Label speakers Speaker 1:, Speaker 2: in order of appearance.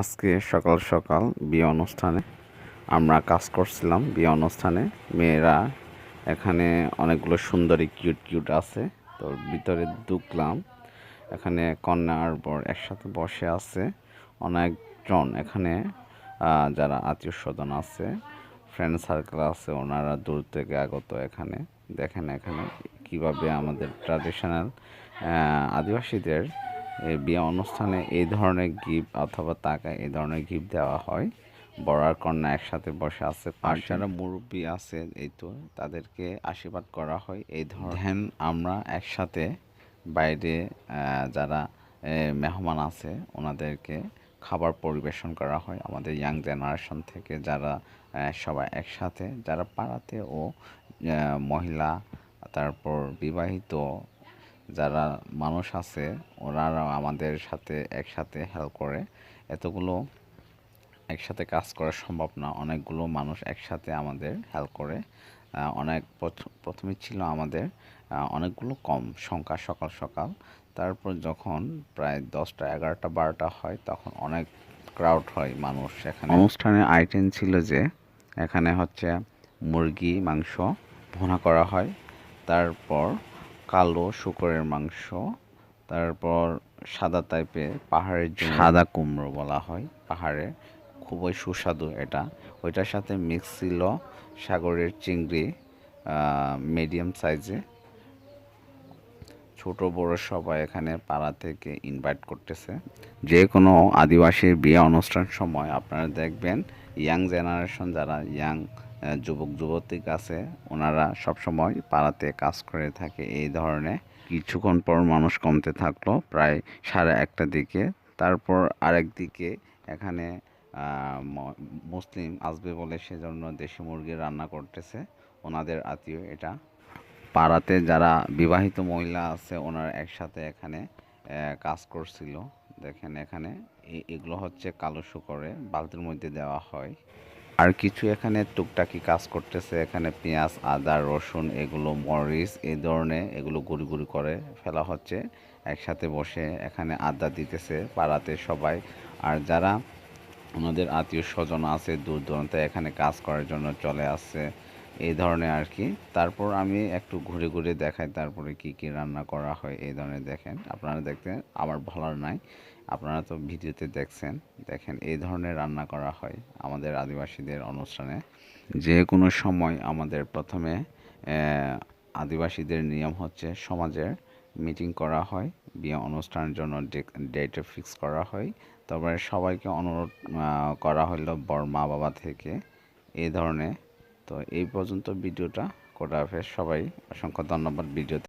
Speaker 1: আজকে সকাল সকাল বিয়ে অনুষ্ঠানে আমরা কাজ করছিলাম। বিয়ে অনুষ্ঠানে মেয়েরা এখানে অনেকগুলো সুন্দরী কিউট কিউট আছে। তো ভিতরে ঢুকলাম, এখানে কন্যা আর বর একসাথে বসে আছে। অনেকজন এখানে যারা আত্মীয় স্বজন আছে, ফ্রেন্ড সার্কেল আছে, ওনারা দূর থেকে আগত। এখানে দেখেন এখানে কিভাবে আমাদের ট্র্যাডিশনাল আদিবাসীদের এই বিয়ে অনুষ্ঠানে এই ধরনের গিফট অথবা টাকা এই ধরনের গিফট দেওয়া হয়। বর আর কন্যা একসাথে বসে আছে, আর যারা মুরব্বী আছে এই তো তাদেরকে আশীর্বাদ করা হয়। এই ধরেন আমরা একসাথে বাইরে যারা মেহমান আছে ওনাদেরকে খাবার পরিবেশন করা হয়। আমাদের ইয়াং জেনারেশন থেকে যারা সবাই একসাথে, যারা পাড়াতে ও মহিলা, তারপর বিবাহিত যারা মানুষ আছে ওনারাও আমাদের সাথে একসাথে হেল্প করে। এতগুলো একসাথে কাজ করা সম্ভব না, অনেকগুলো মানুষ একসাথে আমাদের হেল্প করে। অনেক প্রথমে ছিল আমাদের অনেকগুলো কম সংখ্যা সকাল সকাল, তারপর যখন প্রায় 10টা 11টা 12টা হয় তখন অনেক ক্রাউড হয় মানুষ। এখানে অনুষ্ঠানের আইটেম ছিল যে এখানে হচ্ছে মুরগি মাংস ভুনা করা হয়, তারপর কালো শূকরের মাংস, তারপর সাদা টাইপের পাহাড়ের সাদা কুমড়ো বলা হয় পাহাড়ে, খুবই সুস্বাদু এটা। ওইটার সাথে মিক্স ছিল সাগরের চিংড়ি, মিডিয়াম সাইজে। ছোট বড় সবাই এখানে পাড়া থেকে ইনভাইট করতেছে। যে কোনো আদিবাসীর বিয়ে অনুষ্ঠান সময় আপনারা দেখবেন ইয়াং জেনারেশন যারা ইয়াং যুবক যুবতী আছে ওনারা সবসময় পাড়াতে কাজ করে থাকে এই ধরনের। কিছুক্ষণ পর মানুষ কমতে থাকলো প্রায় 1:30টার দিকে। তারপর আরেক দিকে এখানে মুসলিম আসবে বলে সেজন্য দেশি মুরগি রান্না করতেছে ওনাদের আত্মীয়। এটা পাড়াতে যারা বিবাহিত মহিলা আছে ওনারা একসাথে এখানে কাজ করছিল। দেখেন এখানে এগুলো হচ্ছে কালো শূকরে বালতির মধ্যে দেওয়া হয়। আর কিছু এখানে টুকটাকি কাজ করতেছে, এখানে পেঁয়াজ আদা রসুন এগুলো মরিচ এই ধরনের এগুলো গুঁড়ি গুঁড়ি করে ফেলা হচ্ছে। একসাথে বসে এখানে আড্ডা দিতেছে পাড়াতে সবাই। আর যারা ওনাদের আত্মীয় স্বজন আছে দূর দূরান্তে এখানে কাজ করার জন্য চলে আসছে এই ধরনের আর কি। তারপর আমি একটু ঘুরে ঘুরে দেখাই তারপরে কি কি রান্না করা হয় এই ধরনের। দেখেন আপনারা দেখতে আমার ভালো নাই, আপনারা তো ভিডিওতে দেখছেন। দেখেন এই ধরনের রান্না করা হয় আমাদের আদিবাসীদের অনুষ্ঠানে। যে কোনো সময় আমাদের প্রথমে আদিবাসীদের নিয়ম হচ্ছে সমাজের মিটিং করা হয়, বিয়ে অনুষ্ঠানের জন্য ডেটে ফিক্স করা হয়। তারপরে সবাইকে অনুরোধ করা হলো বর মা বাবা থেকে এই ধরনের। তো এই পর্যন্ত ভিডিওটা করা হবে। সবাই অসংখ্য ধন্যবাদ ভিডিওতে।